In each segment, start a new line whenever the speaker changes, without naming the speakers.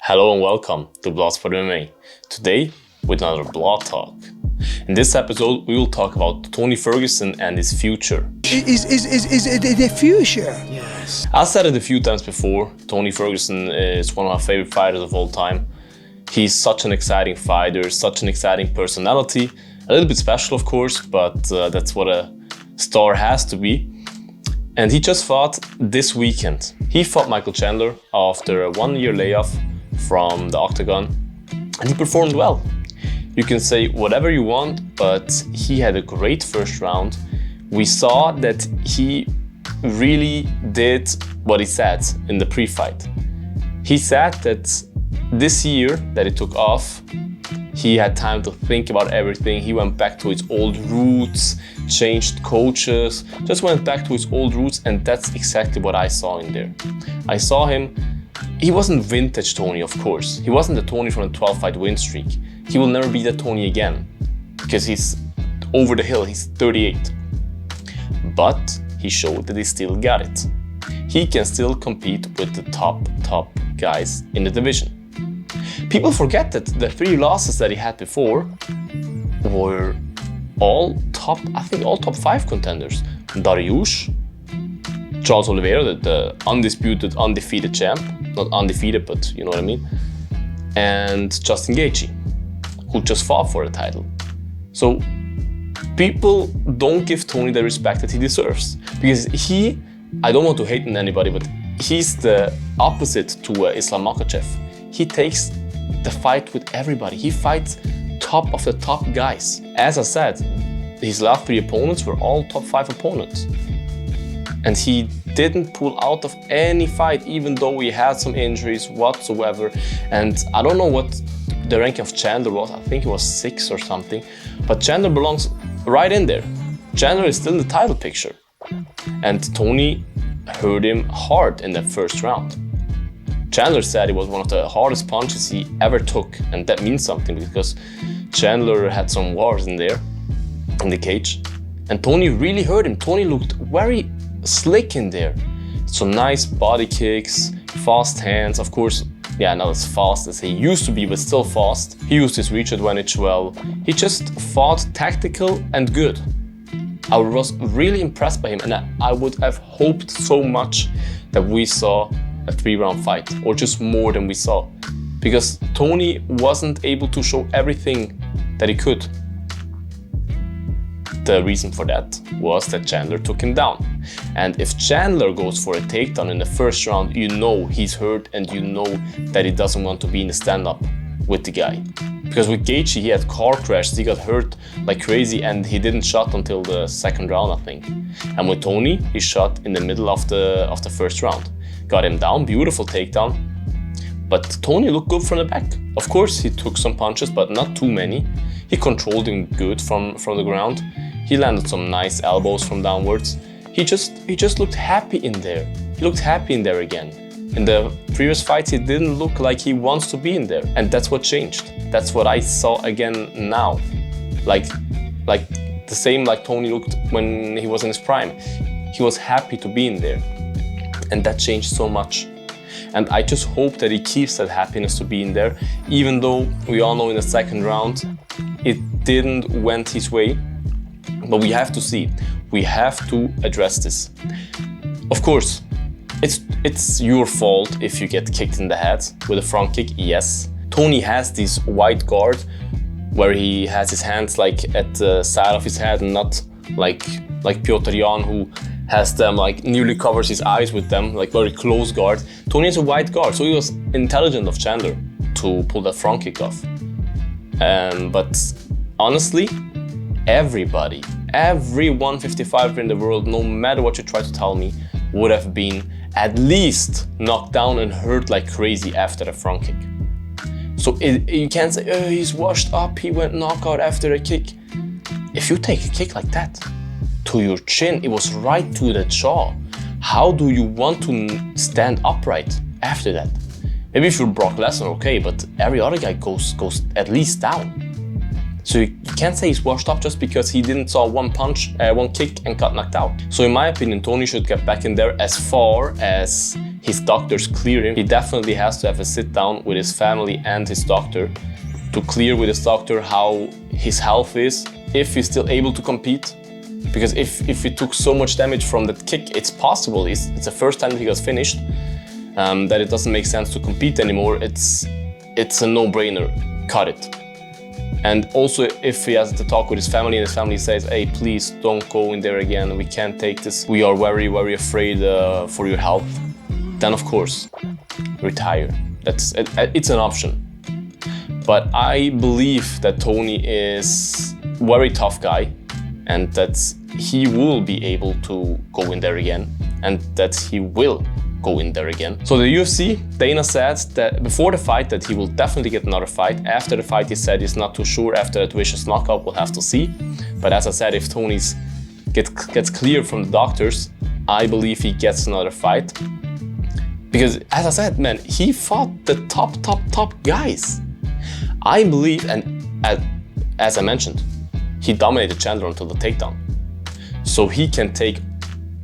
Hello and welcome to Blogs for MMA. Today with another blog talk. In this episode we will talk about Tony Ferguson and his future.
Is it the future?
Yes. I said it a few times before, Tony Ferguson is one of my favorite fighters of all time. He's such an exciting fighter, such an exciting personality. A little bit special of course, but that's what a star has to be. And he just fought this weekend. He fought Michael Chandler after a 1-year layoff from the octagon, and he performed well. You can say whatever you want, but he had a great first round. We saw that he really did what he said in the pre-fight. He said that this year that he took off, he had time to think about everything. He went back to his old roots, changed coaches, just went back to his old roots, and that's exactly what I saw in there. I saw him. He wasn't vintage Tony, of course. He wasn't the Tony from the 12-fight win streak. He will never be that Tony again because he's over the hill, he's 38. But he showed that he still got it. He can still compete with the top guys in the division. People forget that the 3 losses that he had before were all top 5 contenders. Dariush, Charles Oliveira, the undisputed, undefeated champ. Not undefeated, but you know what I mean. And Justin Gaethje, who just fought for the title. So people don't give Tony the respect that he deserves. Because I don't want to hate on anybody, but he's the opposite to Islam Makhachev. He takes the fight with everybody. He fights top of the top guys. As I said, his last 3 opponents were all top 5 opponents. And he didn't pull out of any fight, even though he had some injuries whatsoever. And I don't know what the ranking of Chandler was. I think it was 6 or something. But Chandler belongs right in there. Chandler is still in the title picture. And Tony hurt him hard in that first round. Chandler said it was one of the hardest punches he ever took. And that means something because Chandler had some wars in there, in the cage. And Tony really hurt him. Tony looked very slick in there. So nice body kicks, fast hands, of course, not as fast as he used to be, but still fast. He used his reach advantage well. He just fought tactical and good. I was really impressed by him, and I would have hoped so much that we saw a 3-round fight, or just more than we saw. Because Tony wasn't able to show everything that he could. The reason for that was that Chandler took him down. And if Chandler goes for a takedown in the first round, you know he's hurt and you know that he doesn't want to be in the stand-up with the guy. Because with Gaethje, he had car crashes, he got hurt like crazy and he didn't shot until the 2nd round, I think. And with Tony, he shot in the middle of the first round. Got him down, beautiful takedown. But Tony looked good from the back. Of course, he took some punches, but not too many. He controlled him good from the ground. He landed some nice elbows from downwards. He just looked happy in there. He looked happy in there again. In the previous fights, he didn't look like he wants to be in there. And that's what changed. That's what I saw again now. Like the same like Tony looked when he was in his prime. He was happy to be in there. And that changed so much. And I just hope that he keeps that happiness to be in there. Even though we all know in the 2nd round, it didn't went his way. But we have to see. We have to address this. Of course, it's your fault if you get kicked in the head with a front kick, yes. Tony has this wide guard where he has his hands like at the side of his head and not like Piotr Jan, who has them like nearly covers his eyes with them, like very close guard. Tony has a wide guard, so he was intelligent of Chandler to pull that front kick off. But honestly, every 155er in the world, no matter what you try to tell me, would have been at least knocked down and hurt like crazy after a front kick. So you can't say, oh, he's washed up, he went knockout after a kick. If you take a kick like that to your chin, it was right to the jaw. How do you want to stand upright after that? Maybe if you're Brock Lesnar, okay, but every other guy goes at least down. So you can't say he's washed up just because he didn't saw one kick and got knocked out. So in my opinion, Tony should get back in there as far as his doctors clear him, he definitely has to have a sit down with his family and his doctor to clear with his doctor how his health is, if he's still able to compete. Because if he took so much damage from that kick, it's possible, it's the first time he got finished, that it doesn't make sense to compete anymore. It's a no-brainer, cut it. And also, if he has to talk with his family and his family says, hey, please don't go in there again, we can't take this, we are very, very afraid for your health, then of course, retire. It's an option. But I believe that Tony is a very tough guy and that he will be able to go in there again and that he will go in there again. So the UFC, Dana said that before the fight that he will definitely get another fight. After the fight, he said he's not too sure. After that vicious knockout, we'll have to see. But as I said, if Tony gets clear from the doctors, I believe he gets another fight. Because as I said, man, he fought the top guys. I believe, and as I mentioned, he dominated Chandler until the takedown. So he can take,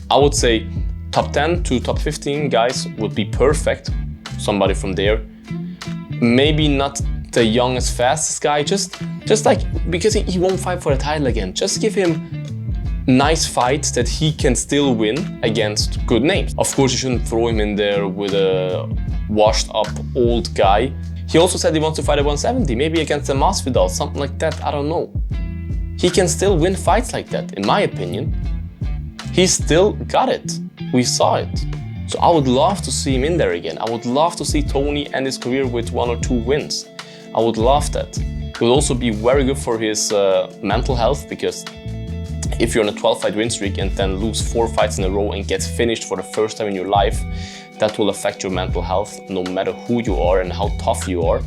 I would say, top 10 to top 15 guys would be perfect. Somebody from there. Maybe not the youngest, fastest guy, just like, because he won't fight for the title again. Just give him nice fights that he can still win against good names. Of course, you shouldn't throw him in there with a washed up old guy. He also said he wants to fight at 170, maybe against a Masvidal, something like that, I don't know. He can still win fights like that, in my opinion. He still got it. We saw it. So I would love to see him in there again. I would love to see Tony end his career with 1 or 2 wins. I would love that. It would also be very good for his mental health, because if you're on a 12-fight win streak and then lose 4 fights in a row and get finished for the first time in your life, that will affect your mental health no matter who you are and how tough you are.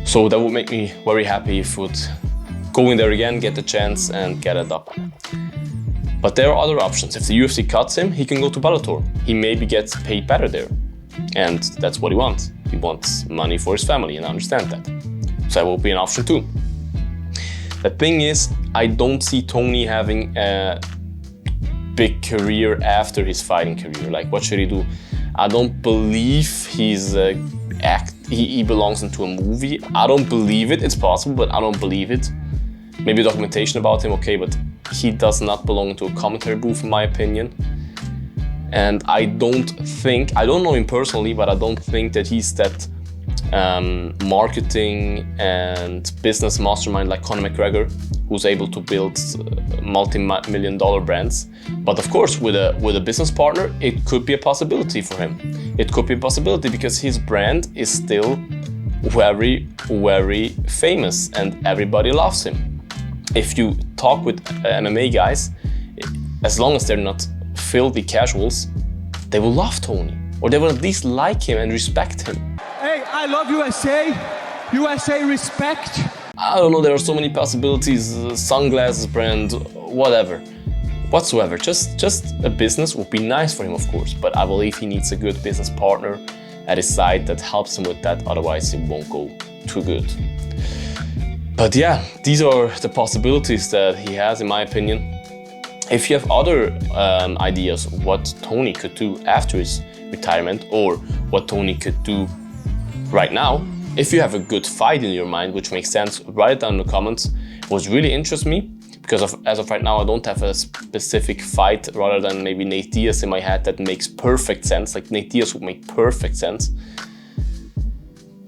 So that would make me very happy if he would go in there again, get the chance and get it up. But there are other options. If the UFC cuts him, he can go to Bellator. He maybe gets paid better there. And that's what he wants. He wants money for his family, and I understand that. So that will be an option too. The thing is, I don't see Tony having a big career after his fighting career. Like, what should he do? I don't believe he belongs into a movie. I don't believe it. It's possible, but I don't believe it. Maybe documentation about him, okay, but he does not belong to a commentary booth, in my opinion. And I don't know him personally, but I don't think that he's that marketing and business mastermind like Conor McGregor, who's able to build multi-million-dollar brands. But of course, with a business partner, it could be a possibility for him. It could be a possibility because his brand is still very, very famous and everybody loves him. If you talk with MMA guys, as long as they're not filthy casuals, they will love Tony, or they will at least like him and respect him.
Hey, I love USA. USA respect.
I don't know, there are so many possibilities, sunglasses brand, whatsoever. Just a business would be nice for him, of course, but I believe he needs a good business partner at his side that helps him with that, otherwise it won't go too good. But yeah, these are the possibilities that he has, in my opinion. If you have other ideas what Tony could do after his retirement, or what Tony could do right now, if you have a good fight in your mind, which makes sense, write it down in the comments. It would really interest me, because as of right now, I don't have a specific fight rather than maybe Nate Diaz in my head that makes perfect sense. Like, Nate Diaz would make perfect sense.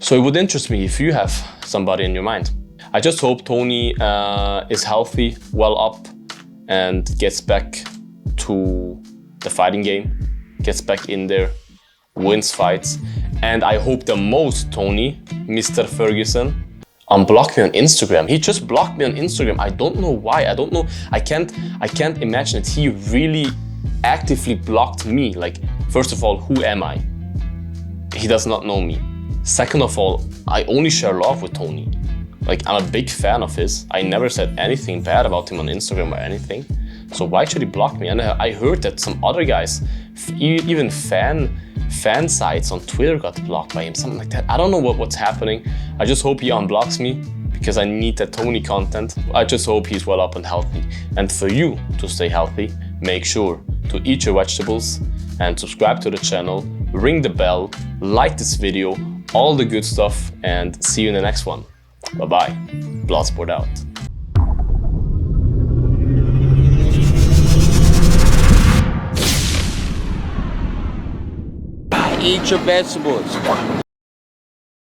So it would interest me if you have somebody in your mind. I just hope Tony is healthy, well up, and gets back to the fighting game, gets back in there, wins fights. And I hope the most Tony, Mr. Ferguson, unblocked me on Instagram. He just blocked me on Instagram. I don't know why. I don't know. I can't imagine that he really actively blocked me. Like, first of all, who am I? He does not know me. Second of all, I only share love with Tony. Like, I'm a big fan of his. I never said anything bad about him on Instagram or anything. So why should he block me? And I heard that some other guys, even fan sites on Twitter got blocked by him, something like that. I don't know what's happening. I just hope he unblocks me, because I need that Tony content. I just hope he's well up and healthy. And for you to stay healthy, make sure to eat your vegetables and subscribe to the channel, ring the bell, like this video, all the good stuff, and see you in the next one. Bye bye. Bloodsport out.
Eat your vegetables.